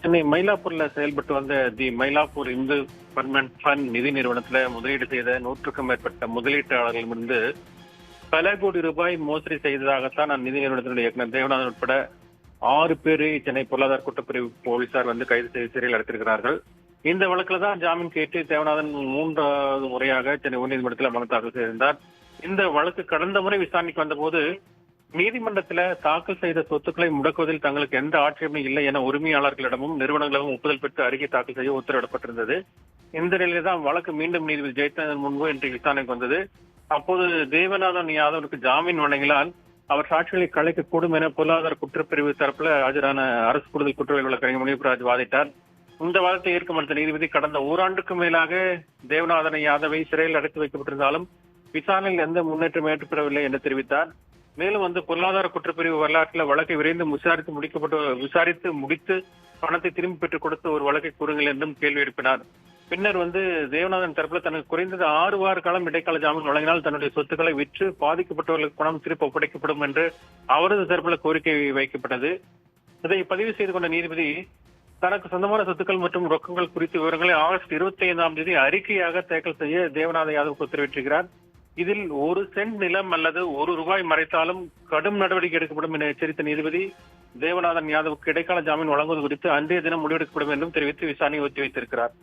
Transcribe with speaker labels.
Speaker 1: சென்னை மயிலாப்பூர்ல செயல்பட்டு வந்த தி Mylapore Hindu permanent fund நிதி நிறுவனத்துல முதலீடு செய்த 100க்கும் மேற்பட்ட முதலீட்டாளர்களிடமிருந்து பல கோடி ரூபாய் மோசடி செய்ததாகத்தான் நிதி நிறுவனத்தினுடைய இயக்குநர் தேவநாதன் உட்பட 6 பேரை சென்னை பொருளாதார குற்றப்பிரிவு போலீசார் கைது செய்து சிறையில் அடைத்திருக்கிறார்கள். இந்த வழக்குல தான் ஜாமீன் கேட்டு தேவநாதன் 3வது முறையாக சென்னை உயர்நீதிமன்றத்தில் மனு தாக்கல் செய்திருந்தார். இந்த வழக்கு கடந்த முறை விசாரணைக்கு வந்தபோது நீதிமன்றத்துல தாக்கல் செய்த சொத்துக்களை முடக்குவதில் தங்களுக்கு எந்த ஆட்சேபமும் இல்லை என உரிமையாளர்களிடமும் நிறுவனங்களிடமும் ஒப்புதல் பெற்று அறிக்கை தாக்கல் செய்ய உத்தரவிடப்பட்டிருந்தது. இந்த நிலையில தான் வழக்கு மீண்டும் நீதிபதி ஜெயச்சந்திரன் முன்பு இன்று விசாரணைக்கு வந்தது. அப்போது தேவநாதன் யாதவனுக்கு ஜாமீன் வழங்கினால் அவர் சாட்சிகளை கலைக்கக்கூடும் என பொருளாதார குற்றப்பிரிவு தரப்புல ஆஜரான அரசு கூடுதல் குற்றவியல் வழக்கறிஞர் முனியப்ராஜ் வாதிட்டார். இந்த வாதத்தை ஏற்க மறுத்த நீதிபதி கடந்த ஓராண்டுக்கும் மேலாக தேவநாதன் யாதவை சிறையில் அடைத்து வைக்கப்பட்டிருந்தாலும் விசாரணையில் எந்த முன்னேற்றம் ஏற்படவில்லை என்று தெரிவித்தார். மேலும் பொருளாதார குற்றப்பிரிவு வரலாற்றில் வழக்கை விரைந்து விசாரித்து முடித்து பணத்தை திரும்பி பெற்றுக் கொடுத்து ஒரு வழக்கை கூறுங்கள் என்றும் கேள்வி எழுப்பினார். பின்னர் தேவநாதன் தரப்புல தனக்கு குறைந்தது 6 வார காலம் இடைக்கால ஜாமீன் வழங்கினால் தன்னுடைய சொத்துக்களை விற்று பாதிக்கப்பட்டவர்களுக்கு பணம் திருப்பி ஒப்படைக்கப்படும் என்று அவரது தரப்புல கோரிக்கை வைக்கப்பட்டது. இதை பதிவு செய்து கொண்ட நீதிபதி தனக்கு சொந்தமான சொத்துக்கள் மற்றும் ரொக்கங்கள் குறித்த விவரங்களை ஆகஸ்ட் 25ஆம் தேதி அறிக்கையாக தாக்கல் செய்ய தேவநாத யாதவுக்கு உத்தரவிட்டிருக்கிறார். இதில் 1 சென்ட் நிலம் அல்லது 1 ரூபாய் மறைத்தாலும் கடும் நடவடிக்கை எடுக்கப்படும் என எச்சரித்த நீதிபதி தேவநாதன் யாதவுக்கு இடைக்கால ஜாமீன் வழங்குவது குறித்து அன்றைய தினம் முடிவெடுக்கப்படும் என்றும் தெரிவித்து விசாரணை ஒத்திவைத்திருக்கிறார்.